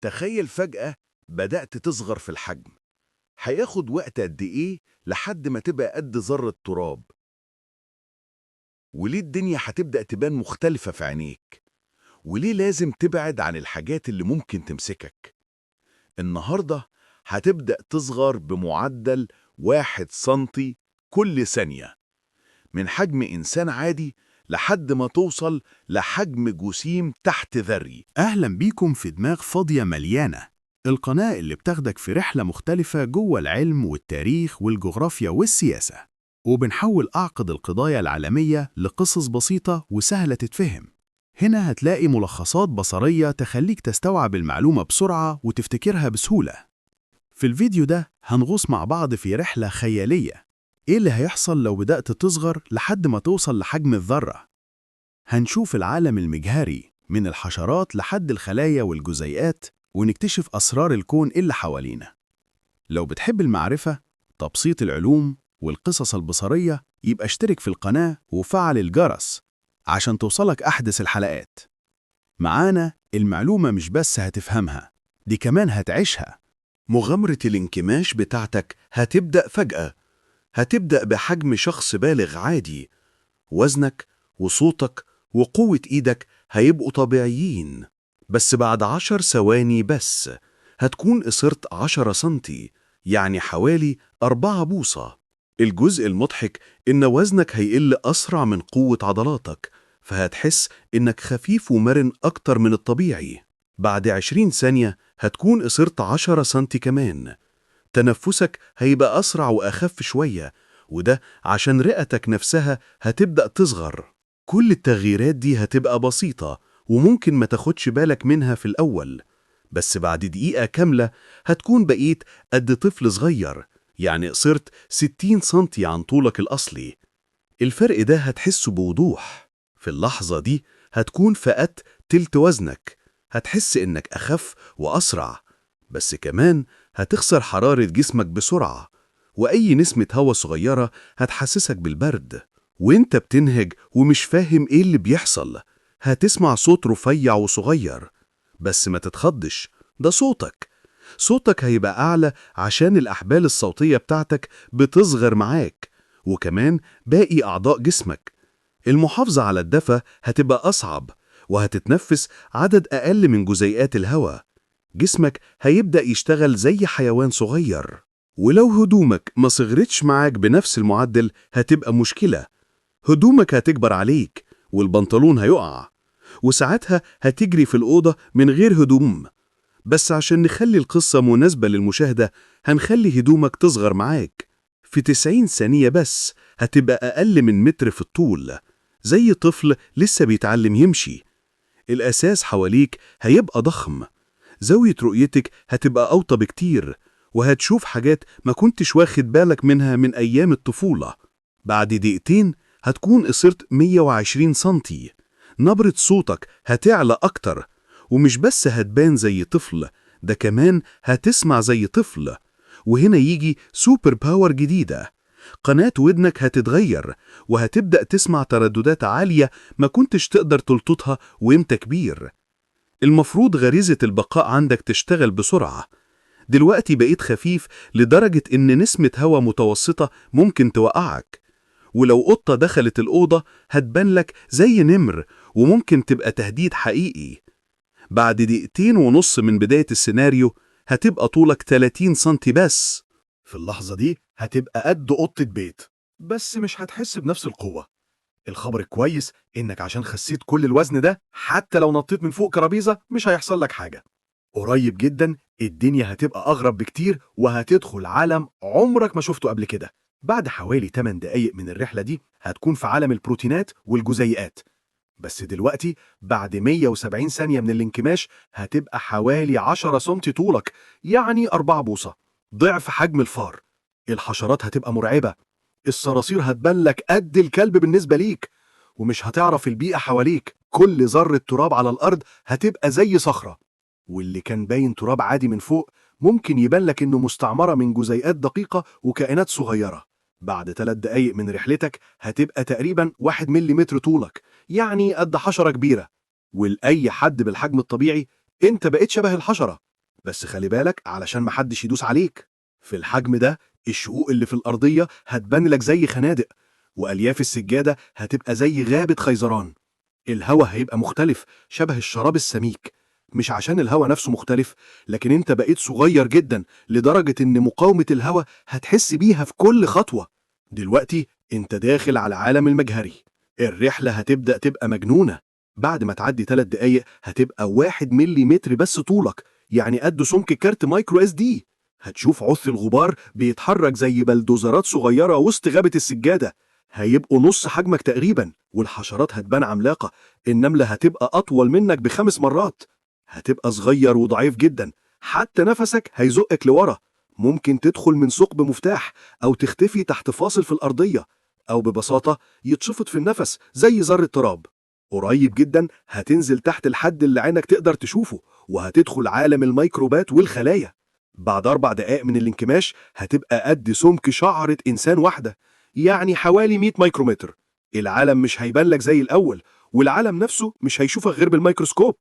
تخيل فجأة بدأت تصغر في الحجم. هياخد وقت قد إيه لحد ما تبقى قد ذرة تراب؟ وليه الدنيا هتبدأ تبان مختلفة في عينيك؟ وليه لازم تبعد عن الحاجات اللي ممكن تمسكك؟ النهاردة هتبدأ تصغر بمعدل 1 سنتي كل ثانية، من حجم إنسان عادي لحد ما توصل لحجم جسيم تحت ذري. أهلا بيكم في دماغ فاضية مليانة، القناة اللي بتاخدك في رحلة مختلفة جوه العلم والتاريخ والجغرافيا والسياسة، وبنحول أعقد القضايا العالمية لقصص بسيطة وسهلة تتفهم. هنا هتلاقي ملخصات بصرية تخليك تستوعب المعلومة بسرعة وتفتكرها بسهولة. في الفيديو ده هنغوص مع بعض في رحلة خيالية. إيه اللي هيحصل لو بدأت تصغر لحد ما توصل لحجم الذرة؟ هنشوف العالم المجهري من الحشرات لحد الخلايا والجزيئات، ونكتشف أسرار الكون اللي حوالينا. لو بتحب المعرفة، تبسيط العلوم والقصص البصرية، يبقى اشترك في القناة وفعل الجرس عشان توصلك أحدث الحلقات. معانا المعلومة مش بس هتفهمها، دي كمان هتعيشها. مغامرة الانكماش بتاعتك هتبدأ فجأة. هتبدأ بحجم شخص بالغ عادي. وزنك وصوتك وقوة إيدك هيبقوا طبيعيين، بس بعد 10 ثواني بس هتكون قصرت 10 سنتي، يعني حوالي 4 بوصة. الجزء المضحك إن وزنك هيقل أسرع من قوة عضلاتك، فهتحس إنك خفيف ومرن أكتر من الطبيعي. بعد 20 ثانية هتكون قصرت 10 سنتي كمان. تنفسك هيبقى أسرع وأخف شوية، وده عشان رئتك نفسها هتبدأ تصغر. كل التغييرات دي هتبقى بسيطة وممكن ما تاخدش بالك منها في الأول، بس بعد دقيقة كاملة هتكون بقيت قد طفل صغير، يعني قصرت 60 سنتي عن طولك الأصلي. الفرق ده هتحسه بوضوح. في اللحظة دي هتكون فقدت تلت وزنك، هتحس إنك أخف وأسرع، بس كمان هتخسر حرارة جسمك بسرعة، وأي نسمة هوا صغيرة هتحسسك بالبرد. وانت بتنهج ومش فاهم ايه اللي بيحصل، هتسمع صوت رفيع وصغير، بس ما تتخضش، ده صوتك هيبقى أعلى عشان الأحبال الصوتية بتاعتك بتصغر معاك، وكمان باقي أعضاء جسمك. المحافظة على الدفء هتبقى أصعب، وهتتنفس عدد أقل من جزيئات الهواء. جسمك هيبدأ يشتغل زي حيوان صغير. ولو هدومك ما صغرتش معاك بنفس المعدل هتبقى مشكلة. هدومك هتكبر عليك والبنطلون هيقع، وساعتها هتجري في الأوضة من غير هدوم. بس عشان نخلي القصة مناسبة للمشاهدة هنخلي هدومك تصغر معاك. في 90 ثانية بس هتبقى أقل من متر في الطول، زي طفل لسه بيتعلم يمشي. الأساس حواليك هيبقى ضخم، زاوية رؤيتك هتبقى أوطى بكتير، وهتشوف حاجات ما كنتش واخد بالك منها من أيام الطفولة. بعد دقيقتين هتكون قصرت 120 سنتي. نبرة صوتك هتعلى أكتر، ومش بس هتبان زي طفل، ده كمان هتسمع زي طفل. وهنا يجي سوبر باور جديدة. قناة ودنك هتتغير، وهتبدأ تسمع ترددات عالية ما كنتش تقدر تلقطها وانت كبير. المفروض غريزة البقاء عندك تشتغل بسرعة. دلوقتي بقيت خفيف لدرجة إن نسمة هوا متوسطة ممكن توقعك، ولو قطة دخلت الأوضة هتبان لك زي نمر، وممكن تبقى تهديد حقيقي. بعد 2.5 دقايق من بداية السيناريو هتبقى طولك 30 سنتي بس. في اللحظة دي هتبقى قد أوضة بيت، بس مش هتحس بنفس القوة. الخبر الكويس إنك عشان خسيت كل الوزن ده، حتى لو نطيت من فوق كرابيزة مش هيحصل لك حاجة. قريب جدا الدنيا هتبقى أغرب بكتير، وهتدخل عالم عمرك ما شفته قبل كده. بعد حوالي 8 دقايق من الرحلة دي هتكون في عالم البروتينات والجزيئات. بس دلوقتي بعد 170 ثانية من الانكماش هتبقى حوالي 10 سنتي طولك، يعني 4 بوصة، ضعف حجم الفار. الحشرات هتبقى مرعبة، الصراصير هتبان لك قد الكلب بالنسبة ليك، ومش هتعرف البيئة حواليك. كل ذرة تراب على الأرض هتبقى زي صخرة، واللي كان باين تراب عادي من فوق ممكن يبان لك إنه مستعمرة من جزيئات دقيقة وكائنات صغيرة. بعد 3 دقايق من رحلتك هتبقى تقريبا 1 مليمتر طولك، يعني قد حشرة كبيرة. ولأي حد بالحجم الطبيعي انت بقيت شبه الحشرة. بس خلي بالك علشان محدش يدوس عليك. في الحجم ده الشقوق اللي في الأرضية هتبان لك زي خنادق، وألياف السجادة هتبقى زي غابة خيزران. الهوا هيبقى مختلف، شبه الشراب السميك، مش عشان الهوا نفسه مختلف، لكن انت بقيت صغير جدا لدرجة ان مقاومة الهوا هتحس بيها في كل خطوة. دلوقتي انت داخل على عالم المجهري. الرحلة هتبدأ تبقى مجنونة. بعد ما تعدي 3 دقايق هتبقى 1 مليمتر بس طولك، يعني قد سمك كارت مايكرو اس دي. هتشوف عث الغبار بيتحرك زي بلدوزرات صغيرة وسط غابة السجادة. هيبقوا نص حجمك تقريبا، والحشرات هتبان عملاقة. النملة هتبقى أطول منك ب5 مرات. هتبقى صغير وضعيف جدا، حتى نفسك هيزقك لورا. ممكن تدخل من ثقب مفتاح، أو تختفي تحت فاصل في الأرضية، أو ببساطة يتشفط في النفس زي ذرة تراب. قريب جدا هتنزل تحت الحد اللي عينك تقدر تشوفه، وهتدخل عالم الميكروبات والخلايا. بعد 4 دقائق من الانكماش هتبقى قد سمك شعرة إنسان واحدة، يعني حوالي 100 مايكرومتر. العالم مش هيبان لك زي الأول، والعالم نفسه مش هيشوفك غير بالميكروسكوب.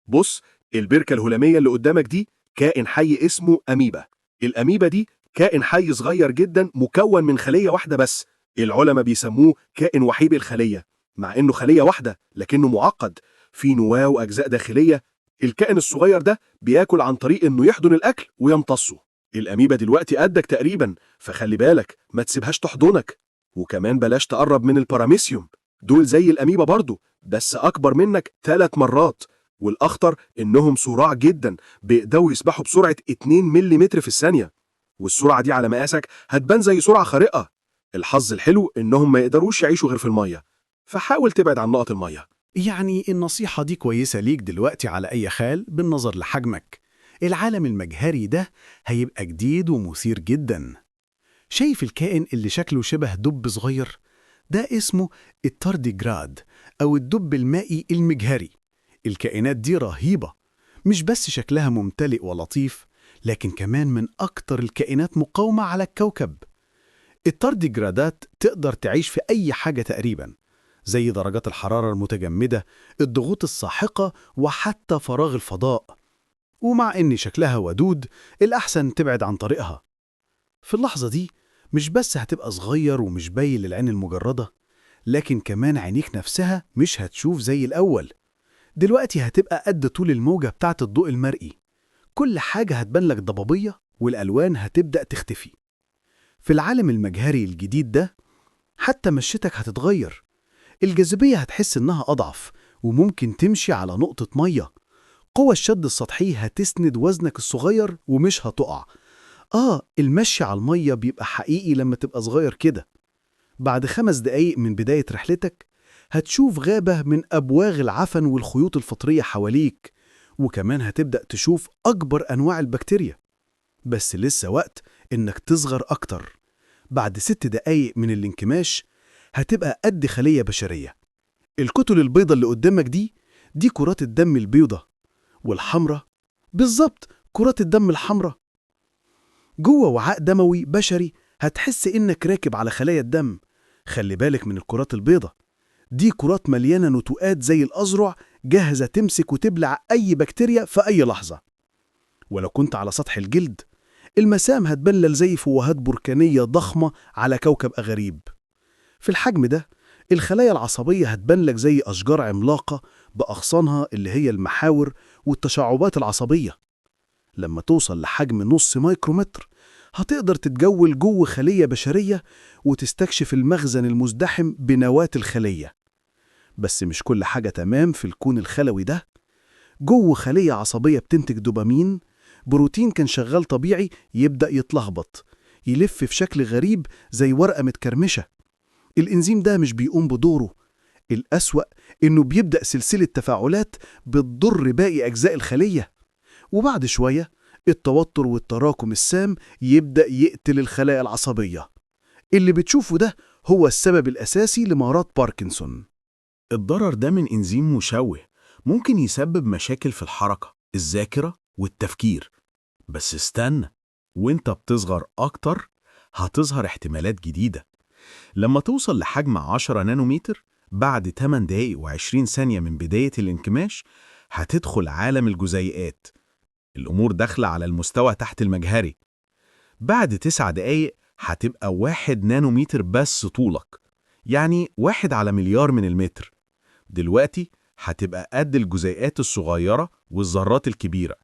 بص، البركة الهلامية اللي قدامك دي كائن حي اسمه أميبا. الأميبا دي كائن حي صغير جدا مكون من خلية واحدة بس. العلماء بيسموه كائن وحيد الخلية، مع إنه خلية واحدة لكنه معقد، في نواة وأجزاء داخلية. الكائن الصغير ده بياكل عن طريق إنه يحضن الأكل ويمتصه. الأميبا دلوقتي قدك تقريبا، فخلي بالك ما تسيبهاش تحضنك. وكمان بلاش تقرب من الباراميسيوم، دول زي الأميبا برضو بس أكبر منك 3 مرات. والأخطر إنهم صراع جدا، بيقدروا يسبحوا بسرعة 2 مليمتر في الثانية، والسرعة دي على مقاسك هتبان زي سرعة خارقة. الحظ الحلو إنهم ما يقدروش يعيشوا غير في المية، فحاول تبعد عن نقط المية. يعني النصيحة دي كويسة ليك دلوقتي على أي حال بالنظر لحجمك. العالم المجهري ده هيبقى جديد ومثير جدا. شايف الكائن اللي شكله شبه دب صغير؟ ده اسمه التارديجراد أو الدب المائي المجهري. الكائنات دي رهيبة، مش بس شكلها ممتلئ ولطيف، لكن كمان من أكتر الكائنات مقاومة على الكوكب. التارديجرادات تقدر تعيش في أي حاجة تقريبا، زي درجات الحرارة المتجمدة، الضغوط الساحقة، وحتى فراغ الفضاء. ومع إن شكلها ودود، الأحسن تبعد عن طريقها. في اللحظة دي مش بس هتبقى صغير ومش باين للعين المجردة، لكن كمان عينيك نفسها مش هتشوف زي الأول. دلوقتي هتبقى قد طول الموجة بتاعت الضوء المرئي. كل حاجة هتبان لك ضبابية، والألوان هتبدأ تختفي. في العالم المجهري الجديد ده حتى مشيتك هتتغير. الجاذبية هتحس إنها أضعف، وممكن تمشي على نقطة مية. قوة الشد السطحي هتسند وزنك الصغير ومش هتقع. المشي على المية بيبقى حقيقي لما تبقى صغير كده. بعد 5 دقايق من بداية رحلتك هتشوف غابة من أبواغ العفن والخيوط الفطرية حواليك، وكمان هتبدأ تشوف أكبر أنواع البكتيريا. بس لسه وقت إنك تصغر أكتر. بعد 6 دقايق من الانكماش هتبقى قد خلية بشرية. الكتل البيضة اللي قدامك دي كرات الدم البيضة، والحمرة بالظبط كرات الدم الحمرة. جوه وعاء دموي بشري هتحس إنك راكب على خلايا الدم. خلي بالك من الكرات البيضة، دي كرات مليانة نتوءات زي الأذرع، جاهزة تمسك وتبلع أي بكتيريا في أي لحظة. ولو كنت على سطح الجلد، المسام هتبلل زي فوهات بركانية ضخمة على كوكب غريب. في الحجم ده الخلايا العصبية هتبان لك زي أشجار عملاقة بأغصانها اللي هي المحاور والتشعبات العصبية. لما توصل لحجم نص مايكرومتر هتقدر تتجول جوه خلية بشرية وتستكشف المخزن المزدحم بنواة الخلية. بس مش كل حاجة تمام في الكون الخلوي ده. جوه خلية عصبية بتنتج دوبامين، بروتين كان شغال طبيعي يبدأ يتلخبط، يلف في شكل غريب زي ورقة متكرمشة. الإنزيم ده مش بيقوم بدوره. الأسوأ إنه بيبدأ سلسلة تفاعلات بتضر باقي أجزاء الخلية. وبعد شوية التوتر والتراكم السام يبدأ يقتل الخلايا العصبية. اللي بتشوفه ده هو السبب الأساسي لمرض باركنسون. الضرر ده من إنزيم مشوه ممكن يسبب مشاكل في الحركة، الذاكرة والتفكير. بس استنى، وانت بتصغر أكتر هتظهر احتمالات جديدة. لما توصل لحجم 10 نانومتر بعد 8 دقايق و20 ثانية من بداية الانكماش هتدخل عالم الجزيئات. الأمور داخلة على المستوى تحت المجهري. بعد 9 دقايق هتبقى 1 نانومتر بس طولك، يعني 1 على مليار من المتر. دلوقتي هتبقى قد الجزيئات الصغيرة والذرات الكبيرة.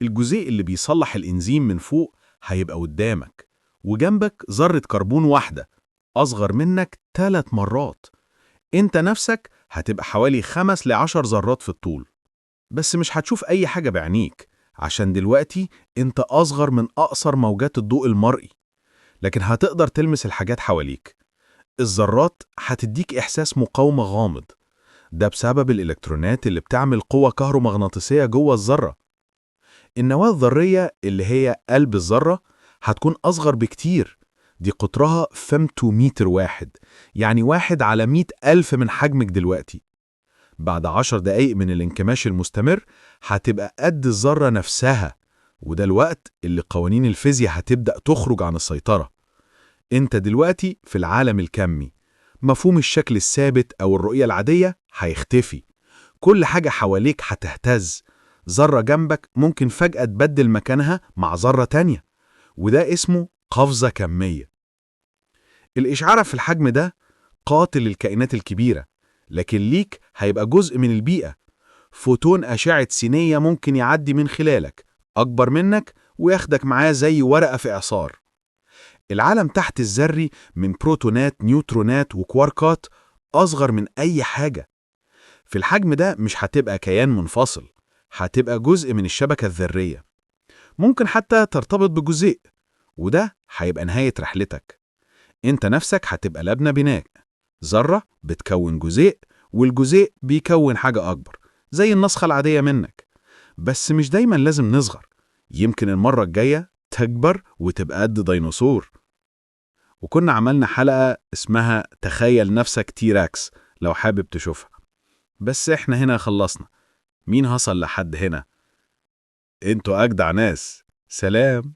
الجزيء اللي بيصلح الإنزيم من فوق هيبقى قدامك، وجنبك ذرة كربون واحدة أصغر منك 3 مرات. أنت نفسك هتبقى حوالي 5 ل10 ذرات في الطول، بس مش هتشوف أي حاجة بعينيك عشان دلوقتي أنت أصغر من أقصر موجات الضوء المرئي، لكن هتقدر تلمس الحاجات حواليك. الذرات هتديك إحساس مقاومة غامض، ده بسبب الإلكترونات اللي بتعمل قوة كهرومغناطيسية جوه الذرة. النواة الذرية اللي هي قلب الذرة هتكون أصغر بكتير، دي قطرها فيمتومتر واحد، يعني 1 على 100,000 من حجمك دلوقتي. بعد 10 دقايق من الانكماش المستمر هتبقى قد الذرة نفسها، وده الوقت اللي قوانين الفيزياء هتبدأ تخرج عن السيطرة. انت دلوقتي في العالم الكمي، مفهوم الشكل الثابت أو الرؤية العادية هيختفي، كل حاجة حواليك هتهتز، ذرة جنبك ممكن فجأة تبدل مكانها مع ذرة تانية، وده اسمه قفزة كمية. الإشعاع في الحجم ده قاتل للكائنات الكبيرة، لكن ليك هيبقى جزء من البيئة. فوتون أشعة سينية ممكن يعدي من خلالك، أكبر منك وياخدك معاه زي ورقة في إعصار. العالم تحت الذري من بروتونات، نيوترونات وكواركات أصغر من أي حاجة. في الحجم ده مش هتبقى كيان منفصل، هتبقى جزء من الشبكة الذرية، ممكن حتى ترتبط بجزيء، وده هيبقى نهاية رحلتك. انت نفسك هتبقى لبنة بناء، ذرة بتكون جزيء، والجزيء بيكون حاجة أكبر زي النسخة العادية منك. بس مش دايما لازم نصغر، يمكن المرة الجاية تكبر وتبقى قد ديناصور. وكنا عملنا حلقة اسمها تخيل نفسك تيراكس لو حابب تشوفها، بس احنا هنا خلصنا. مين هصل لحد هنا؟ انتوا أجدع ناس. سلام.